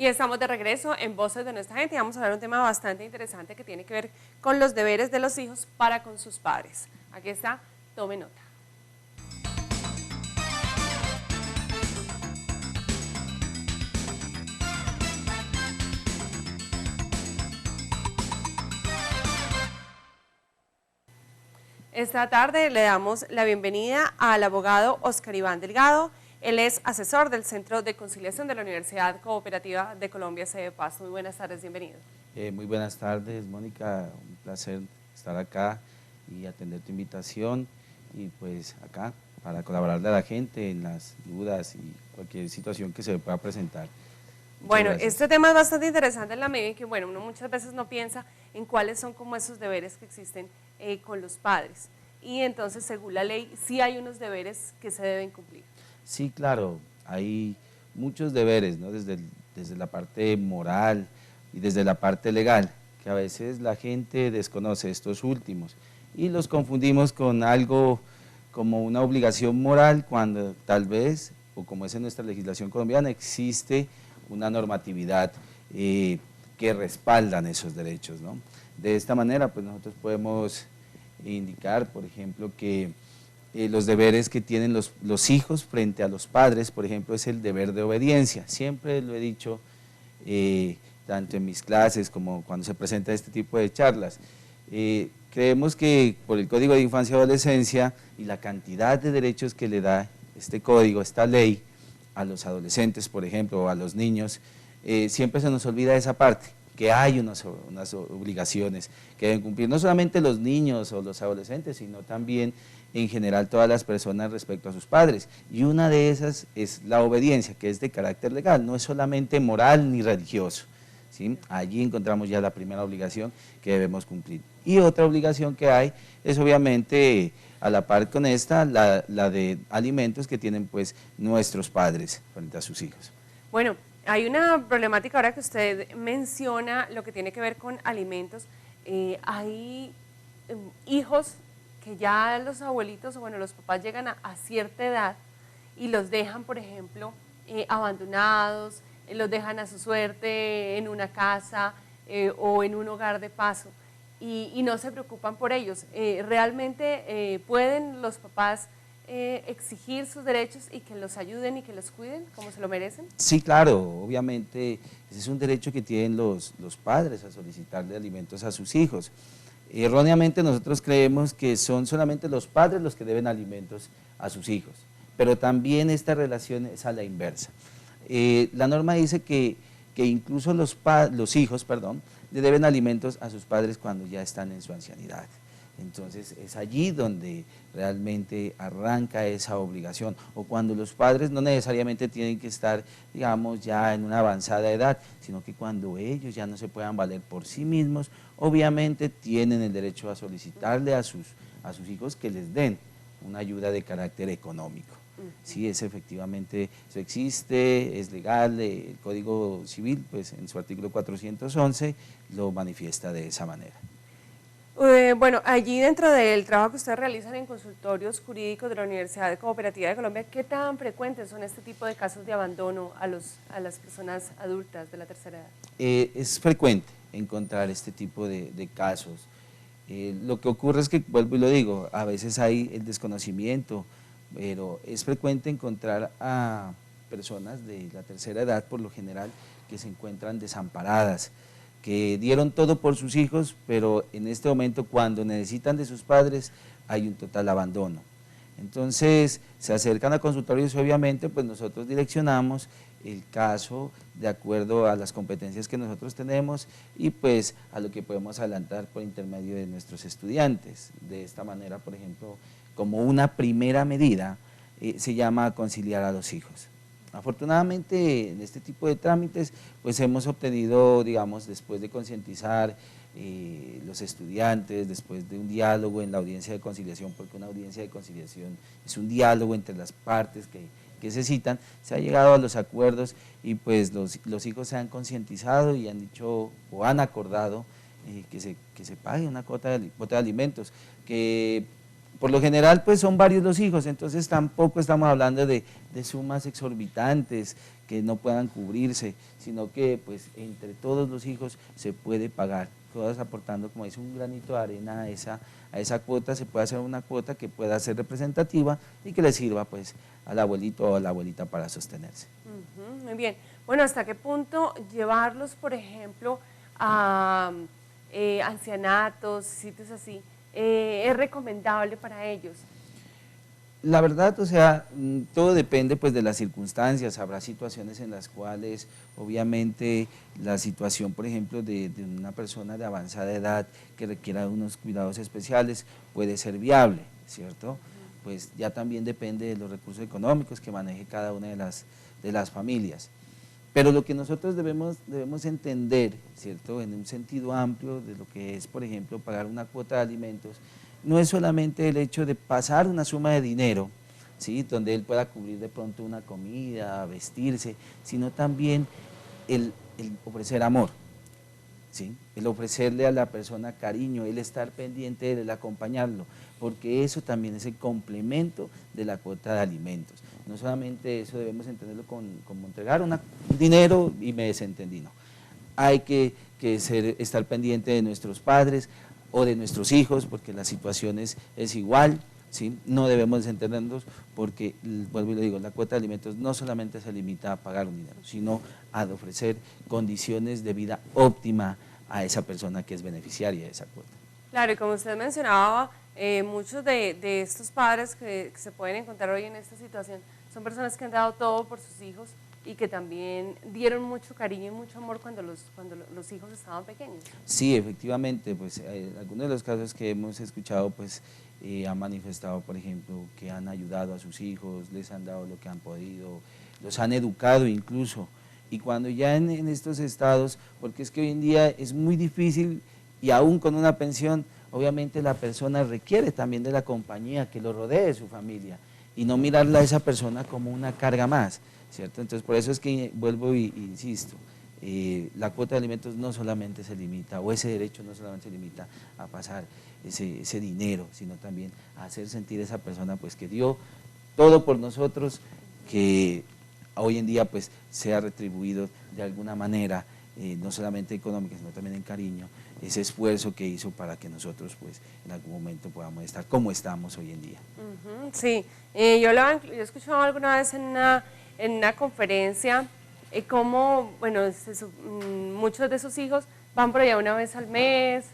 Y estamos de regreso en Voces de Nuestra Gente y vamos a hablar de un tema bastante interesante que tiene que ver con los deberes de los hijos para con sus padres. Aquí está, tome nota. Esta tarde le damos la bienvenida al abogado Oscar Iván Delgado. Él es asesor del Centro de Conciliación de la Universidad Cooperativa de Colombia, sede Pasto. Muy buenas tardes, bienvenido. Muy buenas tardes, Mónica, un placer estar acá y atender tu invitación y pues acá para colaborarle a la gente en las dudas y cualquier situación que se pueda presentar. Bueno, este tema es bastante interesante en la medida en que, bueno, uno muchas veces no piensa en cuáles son como esos deberes que existen con los padres. Y entonces, según la ley, sí hay unos deberes que se deben cumplir. Sí, claro, hay muchos deberes, ¿no? Desde la parte moral y desde la parte legal, que a veces la gente desconoce estos últimos y los confundimos con algo como una obligación moral cuando tal vez, o como es en nuestra legislación colombiana, existe una normatividad que respaldan esos derechos, ¿no? De esta manera, pues nosotros podemos indicar, por ejemplo, que los deberes que tienen los hijos frente a los padres, por ejemplo, es el deber de obediencia. Siempre lo he dicho, tanto en mis clases como cuando se presenta este tipo de charlas. Creemos que por el Código de Infancia y Adolescencia y la cantidad de derechos que le da este código, esta ley, a los adolescentes, por ejemplo, o a los niños, siempre se nos olvida esa parte, que hay unas obligaciones que deben cumplir, no solamente los niños o los adolescentes, sino también en general todas las personas respecto a sus padres, y una de esas es la obediencia, que es de carácter legal, no es solamente moral ni religioso, ¿sí? Allí encontramos ya la primera obligación que debemos cumplir. Y otra obligación que hay es obviamente, a la par con esta, la de alimentos que tienen pues nuestros padres frente a sus hijos. Bueno, hay una problemática ahora que usted menciona, lo que tiene que ver con alimentos. Hay hijos que ya los abuelitos, o bueno, los papás llegan a cierta edad y los dejan, por ejemplo, abandonados, los dejan a su suerte en una casa o en un hogar de paso y no se preocupan por ellos. ¿Realmente pueden los papás exigir sus derechos y que los ayuden y que los cuiden como se lo merecen? Sí, claro, obviamente ese es un derecho que tienen los padres a solicitarle alimentos a sus hijos. Erróneamente nosotros creemos que son solamente los padres los que deben alimentos a sus hijos, pero también esta relación es a la inversa. La norma dice que incluso los hijos, le deben alimentos a sus padres cuando ya están en su ancianidad. Entonces es allí donde realmente arranca esa obligación, o cuando los padres no necesariamente tienen que estar, digamos, ya en una avanzada edad, sino que cuando ellos ya no se puedan valer por sí mismos, obviamente tienen el derecho a solicitarle a sus hijos que les den una ayuda de carácter económico. Sí, efectivamente, eso existe, es legal, el Código Civil, pues en su artículo 411, lo manifiesta de esa manera. Bueno, allí dentro del trabajo que ustedes realizan en consultorios jurídicos de la Universidad Cooperativa de Colombia, ¿qué tan frecuentes son este tipo de casos de abandono a las personas adultas de la tercera edad? Es frecuente encontrar este tipo de casos. Lo que ocurre es que, vuelvo y lo digo, a veces hay el desconocimiento, pero es frecuente encontrar a personas de la tercera edad, por lo general, que se encuentran desamparadas, que dieron todo por sus hijos, pero en este momento cuando necesitan de sus padres hay un total abandono. Entonces se acercan a consultorios y obviamente pues nosotros direccionamos el caso de acuerdo a las competencias que nosotros tenemos y pues a lo que podemos adelantar por intermedio de nuestros estudiantes. De esta manera, por ejemplo, como una primera medida, se llama conciliar a los hijos. Afortunadamente en este tipo de trámites pues hemos obtenido, digamos, después de concientizar los estudiantes, después de un diálogo en la audiencia de conciliación, porque una audiencia de conciliación es un diálogo entre las partes que se citan, se ha llegado a los acuerdos y pues los hijos se han concientizado y han dicho o han acordado que se pague una cuota de alimentos, que por lo general pues son varios los hijos, entonces tampoco estamos hablando de sumas exorbitantes que no puedan cubrirse, sino que pues entre todos los hijos se puede pagar, todos aportando, como dice, un granito de arena a esa cuota, se puede hacer una cuota que pueda ser representativa y que le sirva pues al abuelito o a la abuelita para sostenerse. Muy bien. Bueno, ¿hasta qué punto llevarlos, por ejemplo, a ancianatos, sitios así, es recomendable para ellos? La verdad, o sea, todo depende pues de las circunstancias, habrá situaciones en las cuales obviamente la situación, por ejemplo, de una persona de avanzada edad que requiera unos cuidados especiales puede ser viable, ¿cierto? Pues ya también depende de los recursos económicos que maneje cada una de las familias. Pero lo que nosotros debemos entender, ¿cierto?, en un sentido amplio de lo que es, por ejemplo, pagar una cuota de alimentos, no es solamente el hecho de pasar una suma de dinero, ¿sí?, donde él pueda cubrir de pronto una comida, vestirse, sino también el ofrecer amor, ¿sí?, el ofrecerle a la persona cariño, el estar pendiente de él, el acompañarlo, porque eso también es el complemento de la cuota de alimentos. No solamente eso debemos entenderlo como entregar un dinero y me desentendí, no. Hay que estar pendiente de nuestros padres o de nuestros hijos, porque la situación es igual, ¿sí? No debemos desentendernos porque, vuelvo y le digo, la cuota de alimentos no solamente se limita a pagar un dinero, sino a ofrecer condiciones de vida óptima a esa persona que es beneficiaria de esa cuota. Claro, y como usted mencionaba, muchos de estos padres que se pueden encontrar hoy en esta situación son personas que han dado todo por sus hijos y que también dieron mucho cariño y mucho amor cuando los hijos estaban pequeños. Sí, efectivamente, pues algunos de los casos que hemos escuchado pues han manifestado, por ejemplo, que han ayudado a sus hijos, les han dado lo que han podido, los han educado incluso, y cuando ya en estos estados, porque es que hoy en día es muy difícil y aún con una pensión, obviamente la persona requiere también de la compañía que lo rodee de su familia y no mirarla a esa persona como una carga más, ¿cierto? Entonces por eso es que vuelvo e insisto, la cuota de alimentos no solamente se limita, o ese derecho no solamente se limita a pasar ese dinero, sino también a hacer sentir a esa persona pues que dio todo por nosotros, que hoy en día pues sea retribuido de alguna manera, no solamente económica, sino también en cariño, ese esfuerzo que hizo para que nosotros pues en algún momento podamos estar como estamos hoy en día. Sí, yo he escuchado alguna vez en una conferencia cómo, bueno, muchos de esos hijos van por allá una vez al mes,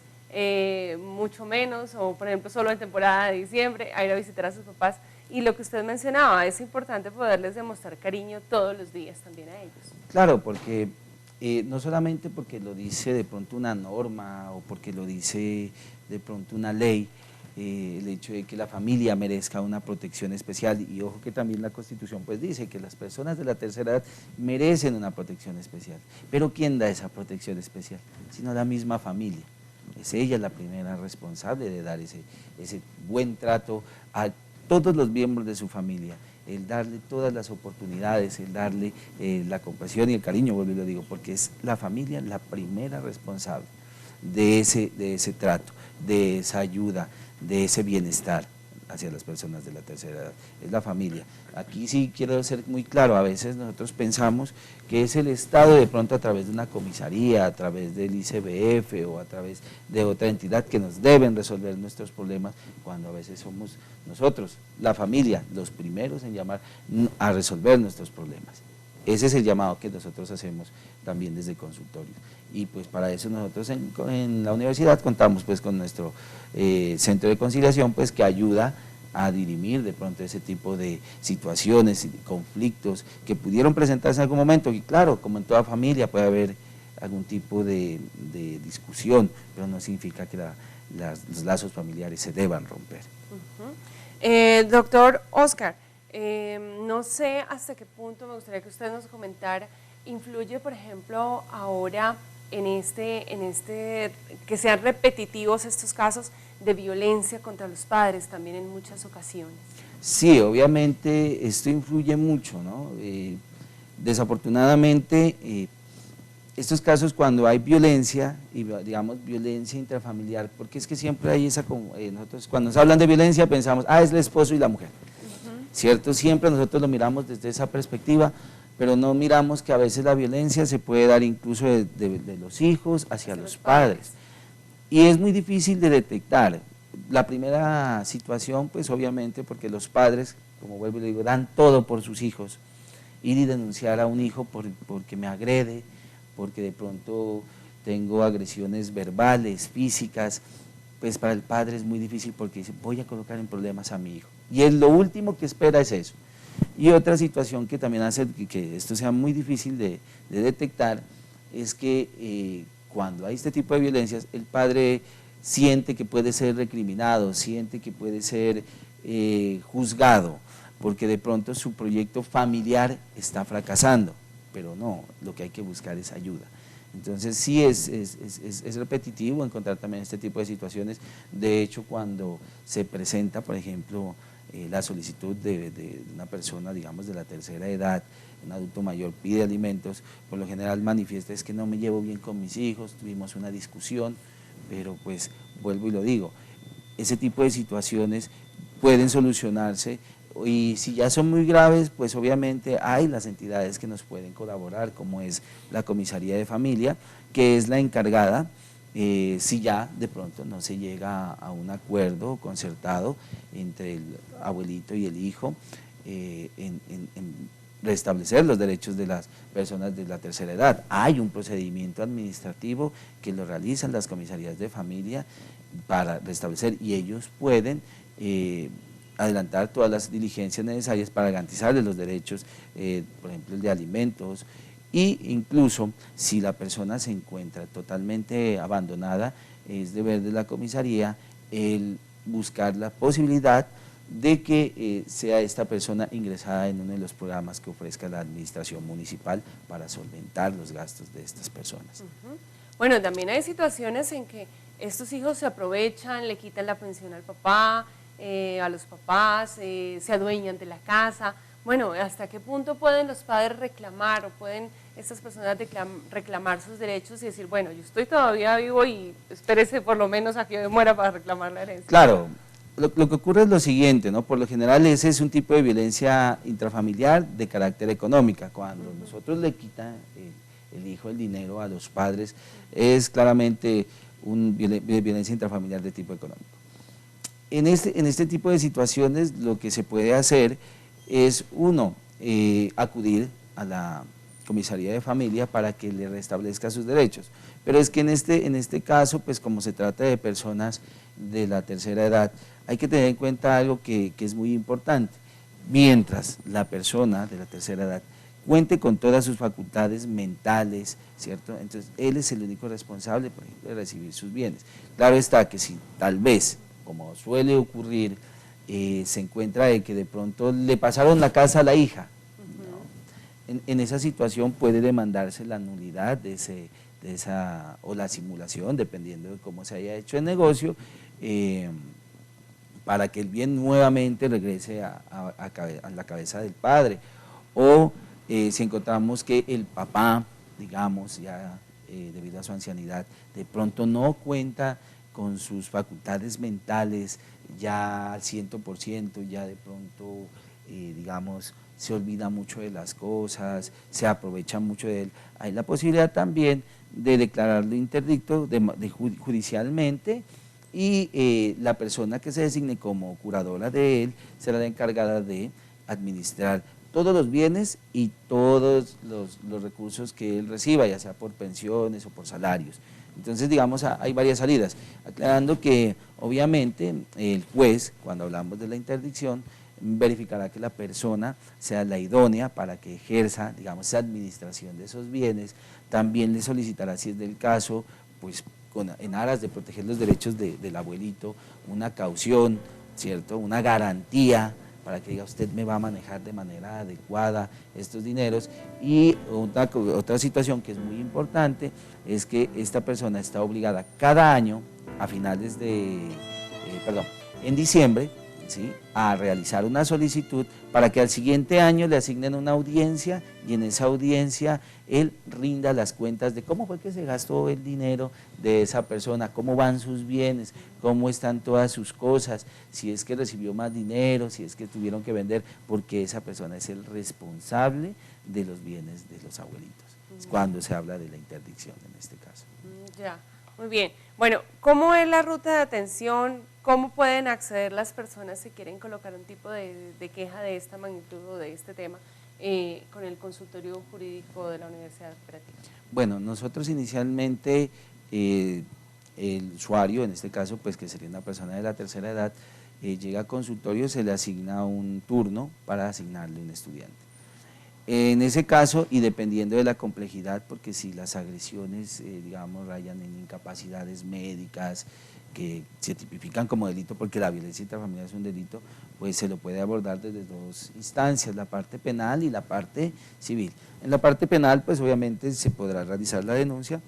mucho menos, o por ejemplo solo en temporada de diciembre, a ir a visitar a sus papás. Y lo que usted mencionaba, es importante poderles demostrar cariño todos los días también a ellos. Claro, porque no solamente porque lo dice de pronto una norma o porque lo dice de pronto una ley, el hecho de que la familia merezca una protección especial, y ojo que también la Constitución pues dice que las personas de la tercera edad merecen una protección especial, pero ¿quién da esa protección especial? Sino la misma familia. Es ella la primera responsable de dar ese buen trato a todos los miembros de su familia, el darle todas las oportunidades, el darle la compasión y el cariño, vuelvo y lo digo, porque es la familia la primera responsable de ese trato, de esa ayuda, de ese bienestar hacia las personas de la tercera edad, es la familia. Aquí sí quiero ser muy claro, a veces nosotros pensamos que es el Estado de pronto a través de una comisaría, a través del ICBF o a través de otra entidad que nos deben resolver nuestros problemas, cuando a veces somos nosotros, la familia, los primeros en llamar a resolver nuestros problemas. Ese es el llamado que nosotros hacemos también desde el consultorio. Y pues para eso nosotros en la universidad contamos pues con nuestro centro de conciliación pues que ayuda a dirimir de pronto ese tipo de situaciones y conflictos que pudieron presentarse en algún momento, y claro, como en toda familia puede haber algún tipo de discusión, pero no significa que los lazos familiares se deban romper. Doctor Oscar, no sé hasta qué punto, me gustaría que usted nos comentara, influye por ejemplo ahora en que sean repetitivos estos casos de violencia contra los padres también en muchas ocasiones. Sí, obviamente esto influye mucho, ¿no? Desafortunadamente estos casos cuando hay violencia, y digamos violencia intrafamiliar, porque es que siempre hay esa, nosotros cuando nos hablan de violencia pensamos, es el esposo y la mujer, ¿cierto? Siempre nosotros lo miramos desde esa perspectiva, pero no miramos que a veces la violencia se puede dar incluso de los hijos hacia los padres, y es muy difícil de detectar. La primera situación, pues obviamente porque los padres, como vuelvo y le digo, dan todo por sus hijos, ir y denunciar a un hijo porque me agrede, porque de pronto tengo agresiones verbales, físicas, pues para el padre es muy difícil porque dice, voy a colocar en problemas a mi hijo. Y es lo último que espera es eso. Y otra situación que también hace que esto sea muy difícil de detectar es que cuando hay este tipo de violencias, el padre siente que puede ser recriminado, siente que puede ser juzgado, porque de pronto su proyecto familiar está fracasando. Pero no, lo que hay que buscar es ayuda. Entonces sí es repetitivo encontrar también este tipo de situaciones. De hecho, cuando se presenta, por ejemplo, la solicitud de una persona, digamos, de la tercera edad, un adulto mayor pide alimentos, por lo general manifiesta es que no me llevo bien con mis hijos, tuvimos una discusión, pero pues vuelvo y lo digo, ese tipo de situaciones pueden solucionarse. Y si ya son muy graves, pues obviamente hay las entidades que nos pueden colaborar, como es la comisaría de familia, que es la encargada, si ya de pronto no se llega a un acuerdo concertado entre el abuelito y el hijo, en restablecer los derechos de las personas de la tercera edad. Hay un procedimiento administrativo que lo realizan las comisarías de familia para restablecer, y ellos pueden adelantar todas las diligencias necesarias para garantizarles los derechos, por ejemplo el de alimentos, e incluso si la persona se encuentra totalmente abandonada, es deber de la comisaría el buscar la posibilidad de que sea esta persona ingresada en uno de los programas que ofrezca la administración municipal para solventar los gastos de estas personas. Bueno, también hay situaciones en que estos hijos se aprovechan, le quitan la pensión al papá, a los papás, se adueñan de la casa. Bueno, ¿hasta qué punto pueden los padres reclamar o pueden estas personas reclamar sus derechos y decir, bueno, yo estoy todavía vivo y espérese por lo menos a que yo muera para reclamar la herencia? Claro, lo que ocurre es lo siguiente, ¿no? Por lo general ese es un tipo de violencia intrafamiliar de carácter económica. Cuando nosotros le quitan el hijo el dinero a los padres, es claramente violencia intrafamiliar de tipo económico. En este tipo de situaciones lo que se puede hacer es, uno, acudir a la comisaría de familia para que le restablezca sus derechos. Pero es que en este caso, pues como se trata de personas de la tercera edad, hay que tener en cuenta algo que es muy importante. Mientras la persona de la tercera edad cuente con todas sus facultades mentales, ¿cierto? Entonces él es el único responsable, por ejemplo, de recibir sus bienes. Claro está que si tal vez, como suele ocurrir, se encuentra de que de pronto le pasaron la casa a la hija, ¿no? En esa situación puede demandarse la nulidad o la simulación, dependiendo de cómo se haya hecho el negocio, para que el bien nuevamente regrese a la cabeza del padre. O si encontramos que el papá, digamos, ya debido a su ancianidad, de pronto no cuenta con sus facultades mentales ya al 100%, ya de pronto, digamos, se olvida mucho de las cosas, se aprovecha mucho de él. Hay la posibilidad también de declararlo interdicto judicialmente, y la persona que se designe como curadora de él será la encargada de administrar todos los bienes y todos los recursos que él reciba, ya sea por pensiones o por salarios. Entonces, digamos, hay varias salidas, aclarando que obviamente el juez, cuando hablamos de la interdicción, verificará que la persona sea la idónea para que ejerza, digamos, esa administración de esos bienes. También le solicitará, si es del caso, pues en aras de proteger los derechos del abuelito, una caución, ¿cierto?, una garantía para que diga usted me va a manejar de manera adecuada estos dineros. Y otra situación que es muy importante es que esta persona está obligada cada año, a finales en diciembre, ¿sí?, a realizar una solicitud para que al siguiente año le asignen una audiencia y en esa audiencia él rinda las cuentas de cómo fue que se gastó el dinero de esa persona, cómo van sus bienes, cómo están todas sus cosas, si es que recibió más dinero, si es que tuvieron que vender, porque esa persona es el responsable de los bienes de los abuelitos, cuando se habla de la interdicción en este caso. Ya, muy bien. Bueno, ¿cómo es la ruta de atención? ¿Cómo pueden acceder las personas si quieren colocar un tipo de queja de esta magnitud o de este tema con el consultorio jurídico de la Universidad Cooperativa? Bueno, nosotros inicialmente, el usuario, en este caso, pues que sería una persona de la tercera edad, llega a consultorio, se le asigna un turno para asignarle un estudiante. En ese caso, y dependiendo de la complejidad, porque si las agresiones, digamos, rayan en incapacidades médicas, que se tipifican como delito porque la violencia intrafamiliar es un delito, pues se lo puede abordar desde dos instancias, la parte penal y la parte civil. En la parte penal, pues obviamente se podrá realizar la denuncia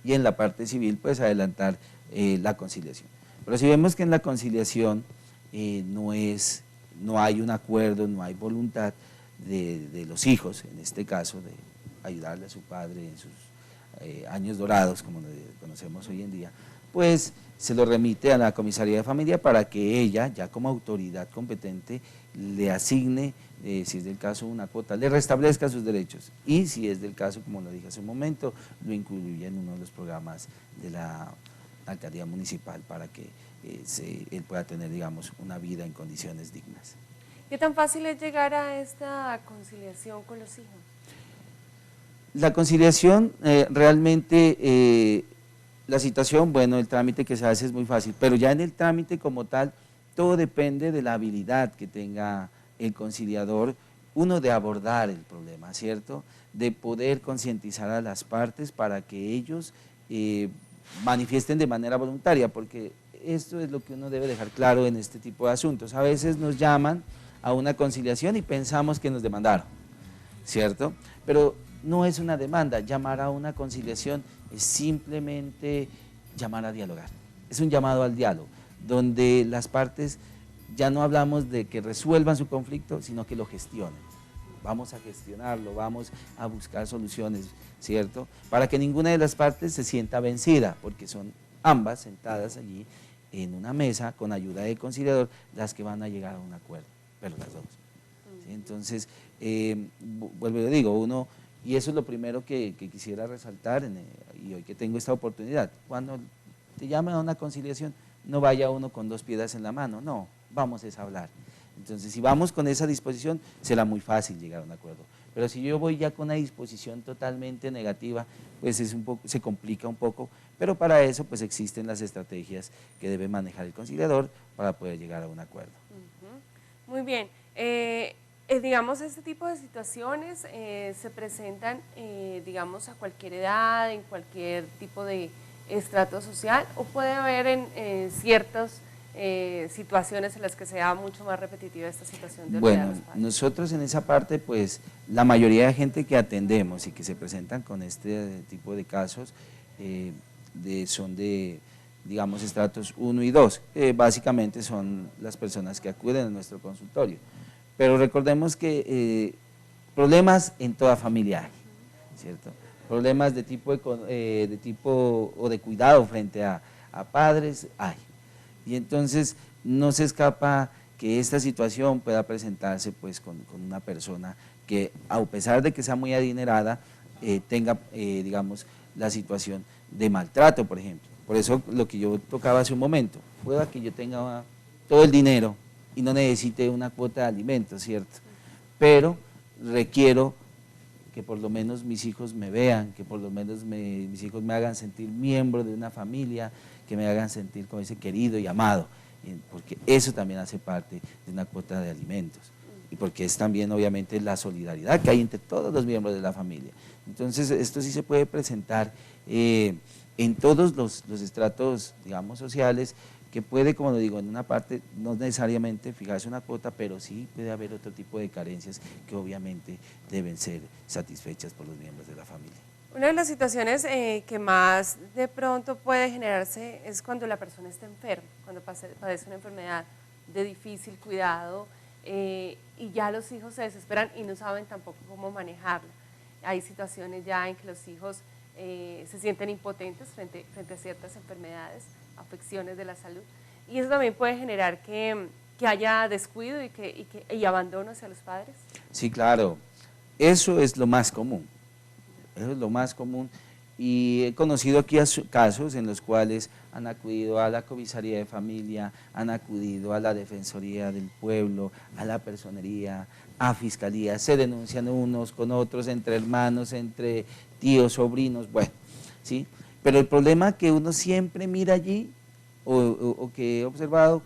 y en la parte civil, pues adelantar la conciliación. Pero si vemos que en la conciliación no hay un acuerdo, no hay voluntad de los hijos, en este caso, de ayudarle a su padre en sus años dorados, como lo conocemos hoy en día, pues se lo remite a la comisaría de familia para que ella, ya como autoridad competente, le asigne, si es del caso, una cuota, le restablezca sus derechos y si es del caso, como lo dije hace un momento, lo incluya en uno de los programas de la alcaldía municipal para que él pueda tener, digamos, una vida en condiciones dignas. ¿Qué tan fácil es llegar a esta conciliación con los hijos? La conciliación realmente, la situación, bueno, el trámite que se hace es muy fácil, pero ya en el trámite como tal, todo depende de la habilidad que tenga el conciliador, uno de abordar el problema, ¿cierto? De poder concientizar a las partes para que ellos manifiesten de manera voluntaria, porque esto es lo que uno debe dejar claro en este tipo de asuntos. A veces nos llaman a una conciliación y pensamos que nos demandaron, ¿cierto? Pero no es una demanda, llamar a una conciliación es simplemente llamar a dialogar, es un llamado al diálogo, donde las partes ya no hablamos de que resuelvan su conflicto, sino que lo gestionen. Vamos a gestionarlo, vamos a buscar soluciones, ¿cierto? Para que ninguna de las partes se sienta vencida, porque son ambas sentadas allí en una mesa con ayuda del conciliador las que van a llegar a un acuerdo, pero las dos. ¿Sí? Entonces, vuelvo y le digo, uno, y eso es lo primero que quisiera resaltar, y hoy que tengo esta oportunidad, cuando te llaman a una conciliación, no vaya uno con dos piedras en la mano, no, vamos a hablar. Entonces, si vamos con esa disposición, será muy fácil llegar a un acuerdo. Pero si yo voy ya con una disposición totalmente negativa, pues se complica un poco, pero para eso pues existen las estrategias que debe manejar el conciliador para poder llegar a un acuerdo. Muy bien. Digamos, este tipo de situaciones se presentan, digamos, a cualquier edad, en cualquier tipo de estrato social, o puede haber en ciertas situaciones en las que sea mucho más repetitiva esta situación de olvidar a los padres. Nosotros en esa parte, pues, la mayoría de gente que atendemos y que se presentan con este tipo de casos son de, digamos, estratos 1 y 2, básicamente son las personas que acuden a nuestro consultorio. Pero recordemos que problemas en toda familia hay, ¿cierto? Problemas de tipo o de cuidado frente a padres hay. Y entonces no se escapa que esta situación pueda presentarse pues con una persona que, a pesar de que sea muy adinerada, tenga, digamos, la situación de maltrato, por ejemplo. Por eso lo que yo tocaba hace un momento, pueda que yo tenga todo el dinero y no necesite una cuota de alimentos, ¿cierto? Pero requiero que por lo menos mis hijos me vean, que por lo menos mis hijos me hagan sentir miembro de una familia, que me hagan sentir como ese querido y amado, porque eso también hace parte de una cuota de alimentos y porque es también obviamente la solidaridad que hay entre todos los miembros de la familia. Entonces esto sí se puede presentar en todos los estratos, digamos, sociales, que puede, como lo digo, en una parte no necesariamente fijarse una cuota, pero sí puede haber otro tipo de carencias que obviamente deben ser satisfechas por los miembros de la familia. Una de las situaciones que más de pronto puede generarse es cuando la persona está enferma, cuando padece una enfermedad de difícil cuidado, y ya los hijos se desesperan y no saben tampoco cómo manejarlo. Hay situaciones ya en que los hijos se sienten impotentes frente a ciertas enfermedades, afecciones de la salud, y eso también puede generar que haya descuido y abandono hacia los padres. Sí, claro, eso es lo más común, eso es lo más común. Y he conocido aquí casos en los cuales han acudido a la comisaría de familia, han acudido a la defensoría del pueblo, a la personería, a fiscalía, se denuncian unos con otros, entre hermanos, entre tíos, sobrinos, bueno, ¿sí? Pero el problema que uno siempre mira allí, o que he observado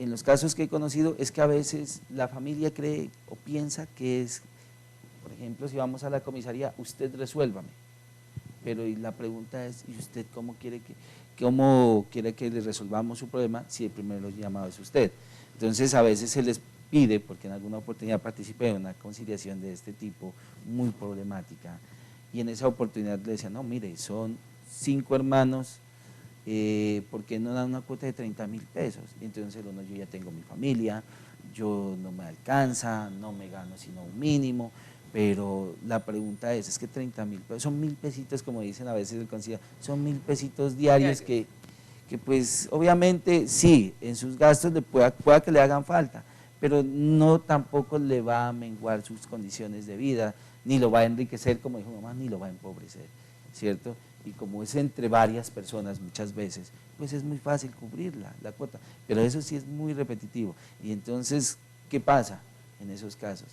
en los casos que he conocido, es que a veces la familia cree o piensa que es, por ejemplo, si vamos a la comisaría, usted resuélvame. Pero y la pregunta es, ¿y usted cómo quiere que le resolvamos su problema si el primero llamado es usted? Entonces a veces se les pide, porque en alguna oportunidad participé en una conciliación de este tipo muy problemática, y en esa oportunidad le decía, no, mire, son 5 hermanos, ¿por qué no dan una cuota de 30.000 pesos? Y entonces uno, yo ya tengo mi familia, yo no me alcanza, no me gano sino un mínimo. Pero la pregunta es que 30.000 pesos, son 1.000 pesitos, como dicen a veces el concilio, son 1.000 pesitos diarios que pues obviamente sí, en sus gastos pueda que le hagan falta, pero no tampoco le va a menguar sus condiciones de vida, ni lo va a enriquecer, como dijo mamá, ni lo va a empobrecer, ¿cierto? Y como es entre varias personas muchas veces, pues es muy fácil cubrir la cuota, pero eso sí es muy repetitivo. Y entonces, ¿qué pasa en esos casos?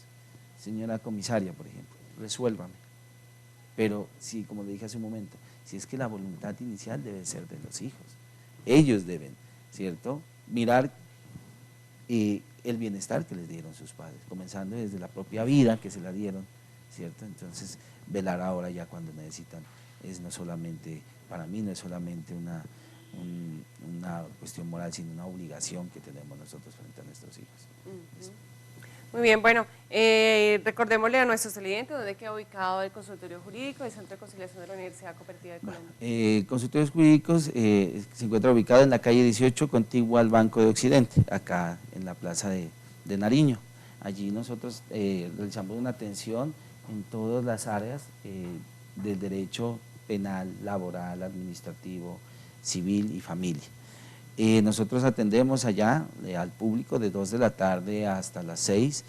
Señora comisaria, por ejemplo, resuélvame. Pero sí, como le dije hace un momento, si es que la voluntad inicial debe ser de los hijos. Ellos deben, ¿cierto?, mirar el bienestar que les dieron sus padres, comenzando desde la propia vida que se la dieron, ¿cierto? Entonces, velar ahora ya cuando necesitan, es no solamente, para mí no es solamente una cuestión moral, sino una obligación que tenemos nosotros frente a nuestros hijos. Muy bien, bueno, recordémosle a nuestros televidentes dónde queda ubicado el consultorio jurídico del Centro de Conciliación de la Universidad Cooperativa de Colombia. Consultorios jurídicos se encuentra ubicado en la calle 18, contigua al Banco de Occidente, acá en la plaza de Nariño. Allí nosotros realizamos una atención en todas las áreas del derecho penal, laboral, administrativo, civil y familia. Nosotros atendemos allá al público de 2 de la tarde hasta las 6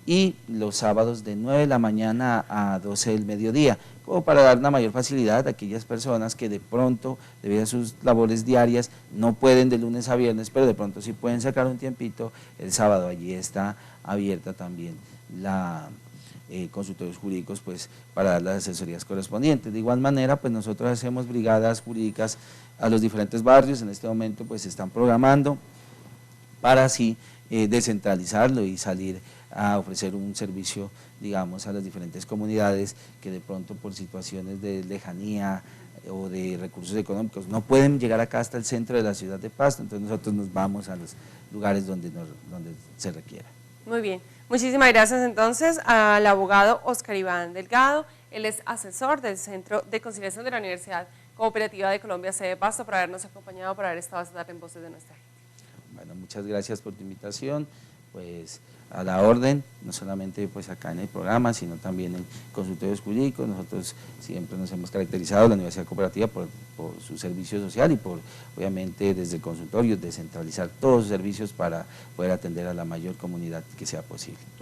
y los sábados de 9 de la mañana a 12 del mediodía, como para dar una mayor facilidad a aquellas personas que de pronto, debido a sus labores diarias, no pueden de lunes a viernes, pero de pronto sí pueden sacar un tiempito el sábado. Allí está abierta también la consultorios jurídicos, pues para dar las asesorías correspondientes. De igual manera, pues nosotros hacemos brigadas jurídicas a los diferentes barrios. En este momento pues se están programando para así descentralizarlo y salir a ofrecer un servicio, digamos, a las diferentes comunidades que de pronto por situaciones de lejanía o de recursos económicos no pueden llegar acá hasta el centro de la ciudad de Pasto. Entonces nosotros nos vamos a los lugares donde se requiera. Muy bien, muchísimas gracias entonces al abogado Oscar Iván Delgado. Él es asesor del Centro de Conciliación de la Universidad Cooperativa de Colombia, sede Pasto, por habernos acompañado, por haber estado esta tarde en Voces de Nuestra Gente. Bueno, muchas gracias por tu invitación, pues a la orden, no solamente pues acá en el programa, sino también en consultorios jurídicos. Nosotros siempre nos hemos caracterizado, la Universidad Cooperativa, por su servicio social y por, obviamente, desde el consultorio, descentralizar todos los servicios para poder atender a la mayor comunidad que sea posible.